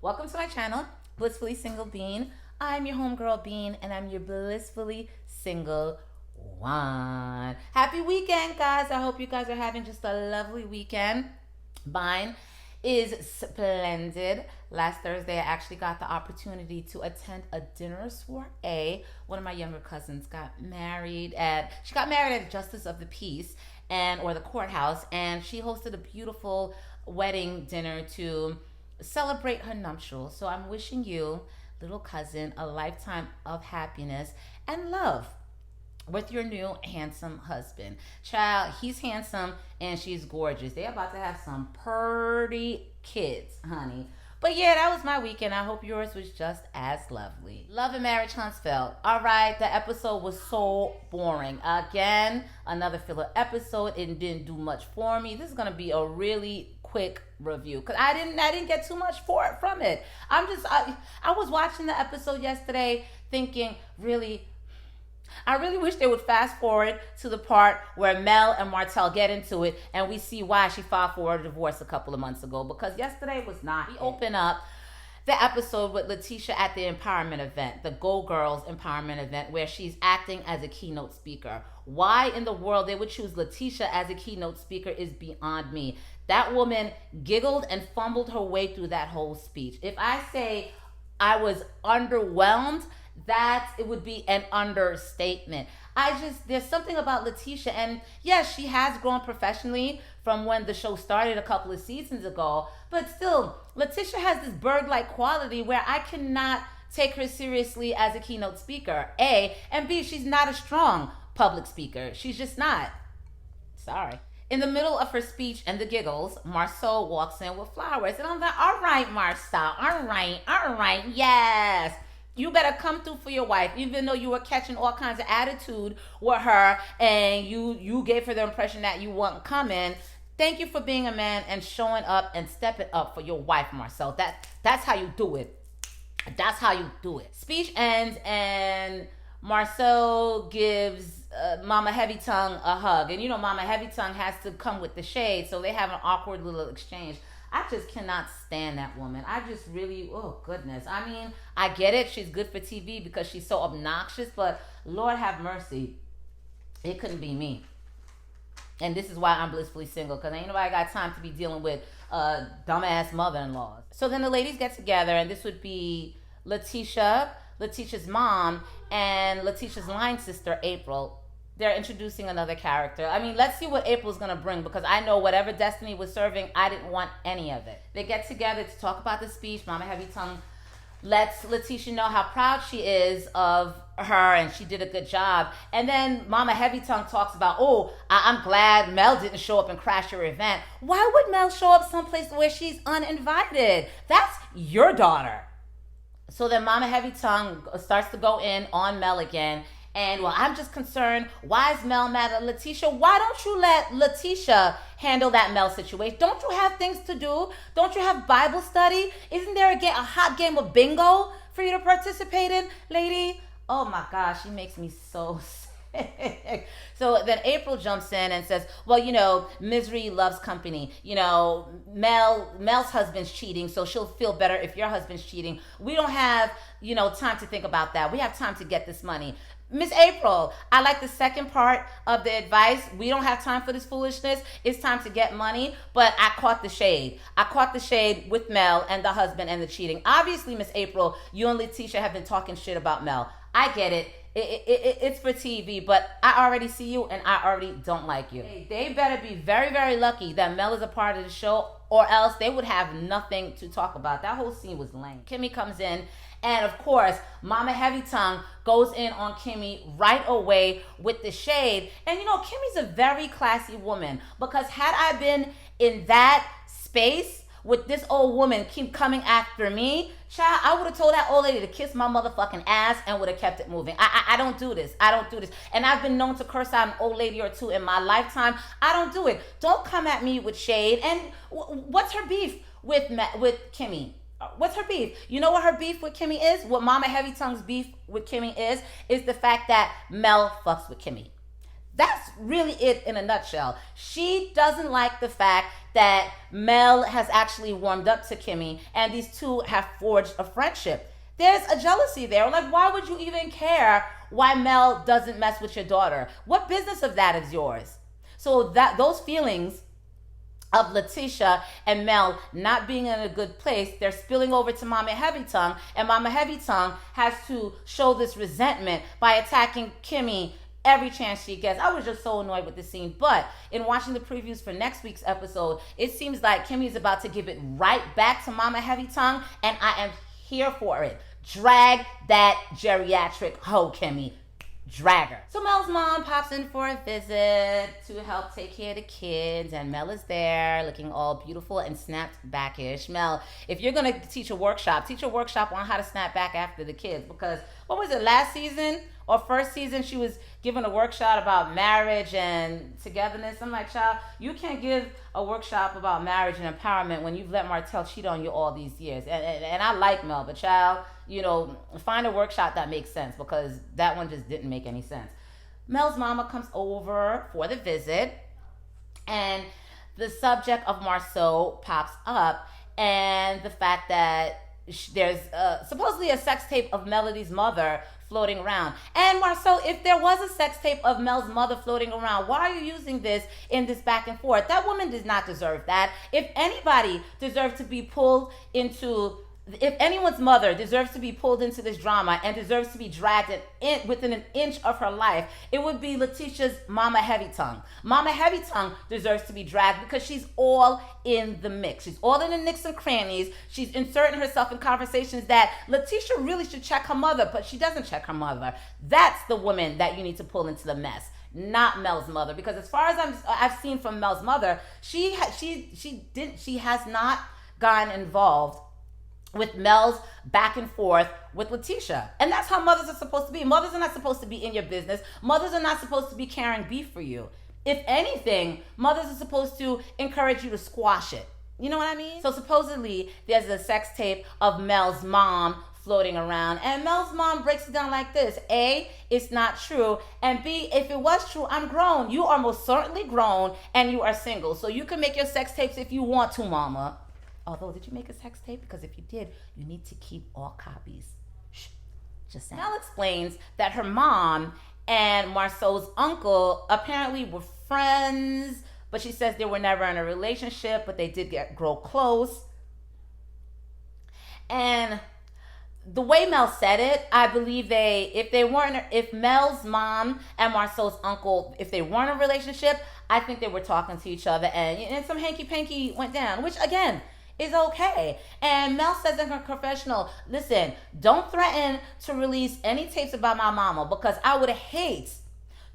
Welcome to my channel, Blissfully Single Bean. I'm your homegirl Bean, and I'm your blissfully single one. Happy weekend, guys. I hope you guys are having just a lovely weekend. Mine is splendid. Last Thursday, I actually got the opportunity to attend a dinner soiree. One of my younger cousins got married at Justice of the Peace or the courthouse, and she hosted a beautiful wedding dinner to celebrate her nuptials. So I'm wishing you, little cousin, a lifetime of happiness and love with your new handsome husband. Child, he's handsome and she's gorgeous. They're about to have some pretty kids, honey. But yeah, that was my weekend. I hope yours was just as lovely. Love and Marriage Huntsville. All right, the episode was so boring. Again, another filler episode. It didn't do much for me. This is gonna be a really quick review because I didn't get too much from it. I was watching the episode yesterday thinking, I really wish they would fast forward to the part where Mel and Martell get into it and we see why she filed for a divorce a couple of months ago, because yesterday was not. We open up the episode with Letitia at the empowerment event, the Go Girls empowerment event, where she's acting as a keynote speaker. Why in the world they would choose Letitia as a keynote speaker is beyond me. That woman giggled and fumbled her way through that whole speech. If I say I was underwhelmed, that it would be an understatement. There's something about Letitia, and yes, she has grown professionally from when the show started a couple of seasons ago, but still, Letitia has this bird-like quality where I cannot take her seriously as a keynote speaker, A, and B, she's not a strong public speaker. She's just not. Sorry. In the middle of her speech and the giggles, Marceau walks in with flowers, and I'm like, all right, Marceau, all right, yes. You better come through for your wife, even though you were catching all kinds of attitude with her and you gave her the impression that you weren't coming. Thank you for being a man and showing up and stepping up for your wife, Marcel. That's how you do it. That's how you do it. Speech ends and Marcel gives Mama Heavy Tongue a hug. And you know Mama Heavy Tongue has to come with the shade, so they have an awkward little exchange. I just cannot stand that woman. I just really, oh goodness. I mean, I get it. She's good for TV because she's so obnoxious, but Lord have mercy. It couldn't be me. And this is why I'm blissfully single, because ain't nobody got time to be dealing with dumbass mother-in-laws. So then the ladies get together, and this would be Letitia's mom, and Letitia's line sister, April. They're introducing another character. I mean, let's see what April's gonna bring, because I know whatever Destiny was serving, I didn't want any of it. They get together to talk about the speech. Mama Heavy Tongue lets Letitia know how proud she is of her and she did a good job. And then Mama Heavy Tongue talks about, I'm glad Mel didn't show up and crash your event. Why would Mel show up someplace where she's uninvited? That's your daughter. So then Mama Heavy Tongue starts to go in on Mel again. And well, I'm just concerned, why is Mel mad at Letitia? Why don't you let Letitia handle that Mel situation? Don't you have things to do? Don't you have Bible study? Isn't there a hot game of bingo for you to participate in, lady? Oh my gosh, she makes me so sick. So then April jumps in and says, well, misery loves company. Mel's husband's cheating, so she'll feel better if your husband's cheating. We don't have, time to think about that. We have time to get this money. Miss April, I like the second part of the advice. We don't have time for this foolishness. It's time to get money. But I caught the shade. I caught the shade with Mel and the husband and the cheating. Obviously, Miss April, you and Letitia have been talking shit about Mel. I get it. It's for TV, but I already see you and I already don't like you. They better be very, very lucky that Mel is a part of the show, or else they would have nothing to talk about. That whole scene was lame. Kimmy comes in, and of course, Mama Heavy Tongue goes in on Kimmy right away with the shade. And Kimmy's a very classy woman, because had I been in that space with this old woman keep coming after me, child, I would have told that old lady to kiss my motherfucking ass and would have kept it moving. I don't do this. I don't do this. And I've been known to curse out an old lady or two in my lifetime. I don't do it. Don't come at me with shade. And what's her beef with Kimmy? What's her beef? You know what her beef with Kimmy is? What Mama Heavy Tongue's beef with Kimmy is the fact that Mel fucks with Kimmy. That's really it in a nutshell. She doesn't like the fact that Mel has actually warmed up to Kimmy and these two have forged a friendship. There's a jealousy there. Like, why would you even care why Mel doesn't mess with your daughter? What business of that is yours? So that those feelings of Letitia and Mel not being in a good place, they're spilling over to Mama Heavy Tongue, and Mama Heavy Tongue has to show this resentment by attacking Kimmy every chance she gets. I was just so annoyed with the scene. But in watching the previews for next week's episode, it seems like Kimmy's about to give it right back to Mama Heavy Tongue, and I am here for it. Drag that geriatric hoe, Kimmy. Drag her. So Mel's mom pops in for a visit to help take care of the kids, and Mel is there looking all beautiful and snapped backish. Mel, if you're gonna teach a workshop on how to snap back after the kids, because what was it, last season or first season, she was giving a workshop about marriage and togetherness. I'm like, child, you can't give a workshop about marriage and empowerment when you've let Martell cheat on you all these years. And I like Mel, but child, find a workshop that makes sense, because that one just didn't make any sense. Mel's mama comes over for the visit, and the subject of Marceau pops up, and the fact that there's supposedly a sex tape of Melody's mother floating around. And Marceau, if there was a sex tape of Mel's mother floating around, why are you using this in this back and forth? That woman does not deserve that. If anybody deserves to be pulled into, if anyone's mother deserves to be pulled into this drama and deserves to be dragged within an inch of her life, it would be Letitia's Mama Heavy Tongue. Mama Heavy Tongue deserves to be dragged because she's all in the mix. She's all in the nicks and crannies. She's inserting herself in conversations that Letitia really should check her mother, but she doesn't check her mother. That's the woman that you need to pull into the mess, not Mel's mother. Because as far as I've seen from Mel's mother, she has not gotten involved with Mel's back and forth with Letitia. And that's how mothers are supposed to be. Mothers are not supposed to be in your business. Mothers are not supposed to be carrying beef for you. If anything, mothers are supposed to encourage you to squash it. You know what I mean? So supposedly there's a sex tape of Mel's mom floating around, and Mel's mom breaks it down like this: A, it's not true, and B, if it was true, I'm grown. You are most certainly grown, and you are single. So you can make your sex tapes if you want to, mama. Although, did you make a sex tape? Because if you did, you need to keep all copies. Shh, just saying. Mel explains that her mom and Marceau's uncle apparently were friends, but she says they were never in a relationship, but they did grow close. And the way Mel said it, I believe if Mel's mom and Marceau's uncle, if they weren't in a relationship, I think they were talking to each other, and some hanky-panky went down, which again, is okay. And Mel says in her confessional, listen, don't threaten to release any tapes about my mama, because I would hate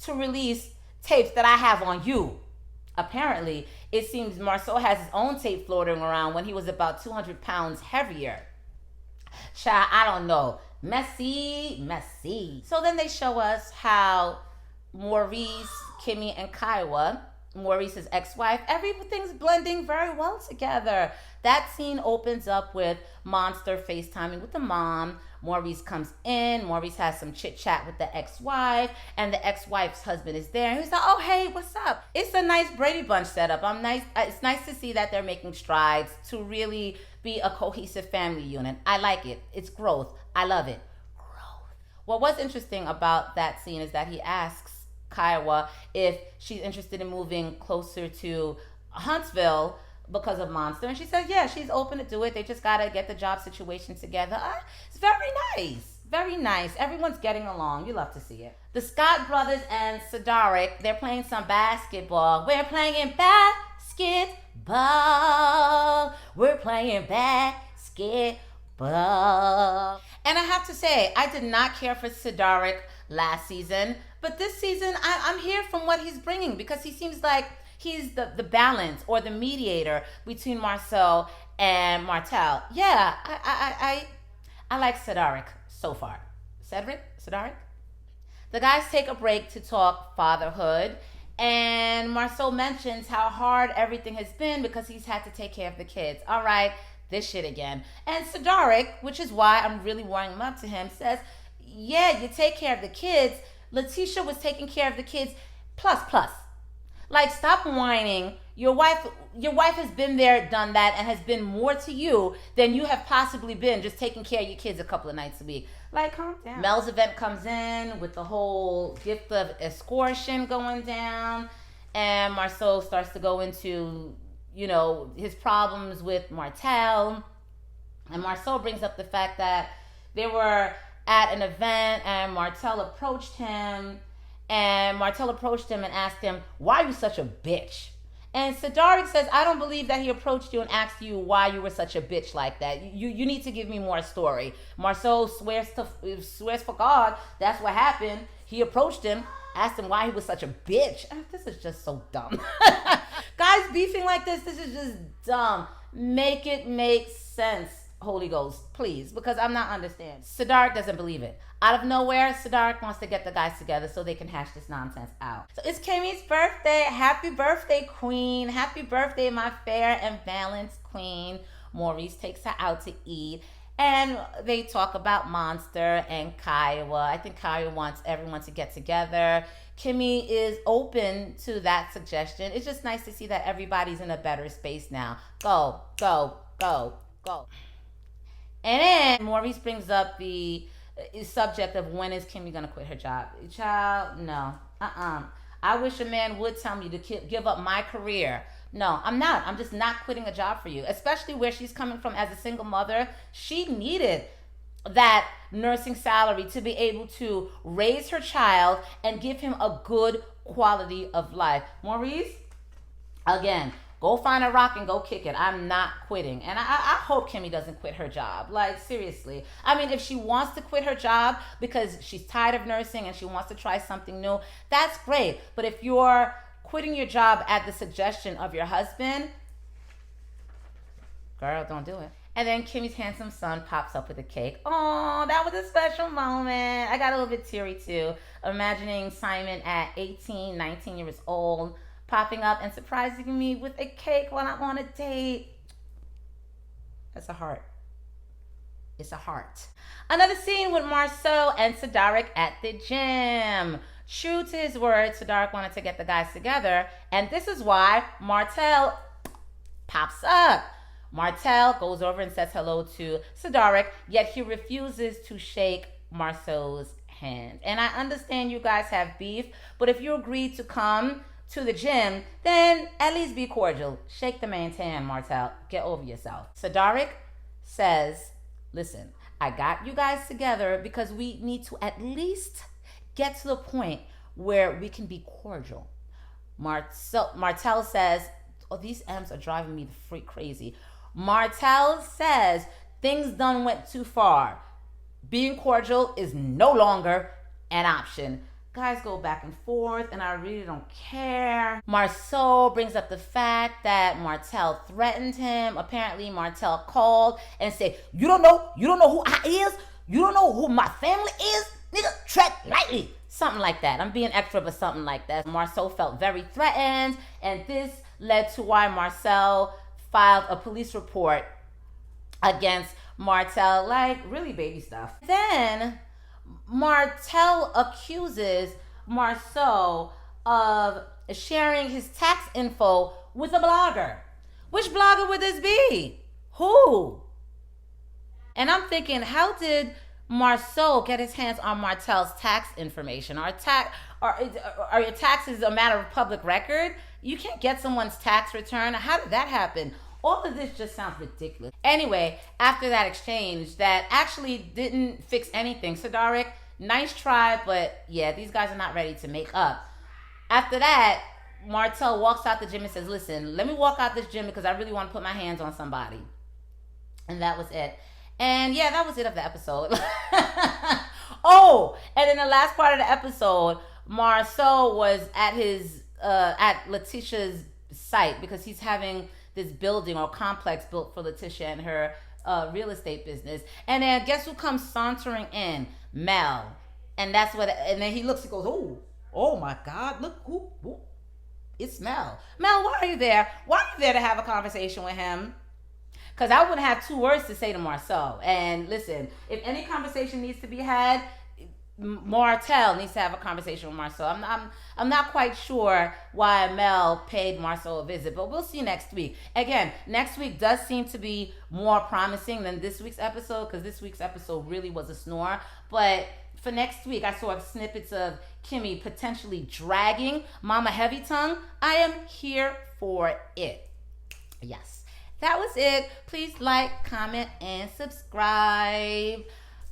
to release tapes that I have on you. Apparently, it seems Marceau has his own tape floating around when he was about 200 pounds heavier. Child, I don't know. Messy. So then they show us how Maurice, Kimmy, and Kiowa, Maurice's ex-wife, everything's blending very well together. That scene opens up with Monster FaceTiming with the mom. Maurice comes in. Maurice has some chit-chat with the ex-wife, and the ex-wife's husband is there. And he's like, oh, hey, what's up? It's a nice Brady Bunch setup. It's nice to see that they're making strides to really be a cohesive family unit. I like it. It's growth. I love it. Growth. Well, what's interesting about that scene is that he asks Kiowa if she's interested in moving closer to Huntsville because of Monster, and she says yeah, she's open to do it. They just gotta get the job situation together. It's very nice. Everyone's getting along. You love to see it. The Scott brothers and Sidaric, they're playing some basketball. We're playing basketball. And I have to say, I did not care for Sidaric last season, but this season I'm here from what he's bringing, because he seems like he's the balance or the mediator between Marceau and Martell. Yeah, I like Sidaric so far. Sidaric? The guys take a break to talk fatherhood, and Marceau mentions how hard everything has been because he's had to take care of the kids. All right, this shit again. And Sidaric, which is why I'm really warming up to him, says, yeah, you take care of the kids. Letitia was taking care of the kids plus plus. Like, stop whining. Your wife has been there, done that, and has been more to you than you have possibly been just taking care of your kids a couple of nights a week. Like, calm down. Mel's event comes in with the whole gift of escortion going down, and Marceau starts to go into, his problems with Martel. And Marceau brings up the fact that they were at an event and Martel approached him and asked him, why are you such a bitch? And Sidaric says, I don't believe that he approached you and asked you why you were such a bitch like that. You need to give me more story. Marceau swears for God that's what happened. He approached him, asked him why he was such a bitch. This is just so dumb. Guys beefing like this is just dumb. Make it make sense, Holy Ghost, please, because I'm not understanding. Sidaric doesn't believe it. Out of nowhere, Sidaric wants to get the guys together so they can hash this nonsense out. So it's Kimmy's birthday. Happy birthday, queen. Happy birthday, my fair and balanced queen. Maurice takes her out to eat. And they talk about Monster and Kiowa. I think Kiowa wants everyone to get together. Kimmy is open to that suggestion. It's just nice to see that everybody's in a better space now. Go, go, go, go. And then Maurice brings up the subject of when is Kimmy going to quit her job. Child, no. I wish a man would tell me to give up my career. No, I'm not. I'm just not quitting a job for you, especially where she's coming from as a single mother. She needed that nursing salary to be able to raise her child and give him a good quality of life. Maurice, again, go find a rock and go kick it. I'm not quitting. And I hope Kimmy doesn't quit her job. Like, seriously. I mean, if she wants to quit her job because she's tired of nursing and she wants to try something new, that's great. But if you're quitting your job at the suggestion of your husband, girl, don't do it. And then Kimmy's handsome son pops up with a cake. Oh, that was a special moment. I got a little bit teary too, imagining Simon at 18, 19 years old, popping up and surprising me with a cake while I'm on a date. That's a heart. It's a heart. Another scene with Marceau and Sidaric at the gym. True to his word, Sidaric wanted to get the guys together, and this is why Martel pops up. Martel goes over and says hello to Sidaric, yet he refuses to shake Marceau's hand. And I understand you guys have beef, but if you agreed to come to the gym, then at least be cordial. Shake the man's hand, Martel. Get over yourself. Sidaric says, listen, I got you guys together because we need to at least get to the point where we can be cordial. Martel says, oh, these M's are driving me the freak crazy. Martel says, things done went too far. Being cordial is no longer an option. Guys go back and forth, and I really don't care. Marceau brings up the fact that Martel threatened him. Apparently, Martel called and said, you don't know who I is? You don't know who my family is? Nigga, tread lightly. Something like that. I'm being extra, but something like that. Marceau felt very threatened, and this led to why Marcel filed a police report against Martel, like really baby stuff. Then Martel accuses Marceau of sharing his tax info with a blogger. Which blogger would this be? Who? And I'm thinking, how did Marceau get his hands on Martel's tax information? Are your taxes a matter of public record? You can't get someone's tax return. How did that happen? All of this just sounds ridiculous. Anyway, after that exchange that actually didn't fix anything, Sidaric, nice try, but yeah, these guys are not ready to make up. After that, Martel walks out the gym and says, listen, let me walk out this gym because I really want to put my hands on somebody. And that was it. And yeah, that was it of the episode. Oh, and in the last part of the episode, Marceau was at Letitia's site because he's having this building or complex built for Letitia and her real estate business. And then guess who comes sauntering in? Mel. And then he looks and goes, oh my God, look who, it's Mel. Mel, why are you there? Why are you there to have a conversation with him? Because I wouldn't have two words to say to Marceau. And listen, if any conversation needs to be had, Martell needs to have a conversation with Marcel. I'm not quite sure why Mel paid Marcel a visit, but we'll see next week. Again, next week does seem to be more promising than this week's episode, because this week's episode really was a snore. But for next week, I saw snippets of Kimmy potentially dragging Mama Heavy Tongue. I am here for it. Yes, that was it. Please like, comment, and subscribe.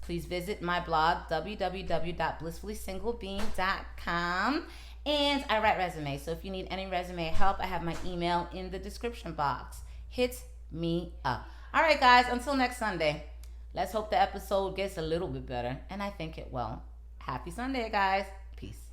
Please visit my blog, www.blissfullysinglebean.com. And I write resumes. So if you need any resume help, I have my email in the description box. Hit me up. All right, guys, until next Sunday. Let's hope the episode gets a little bit better. And I think it will. Happy Sunday, guys. Peace.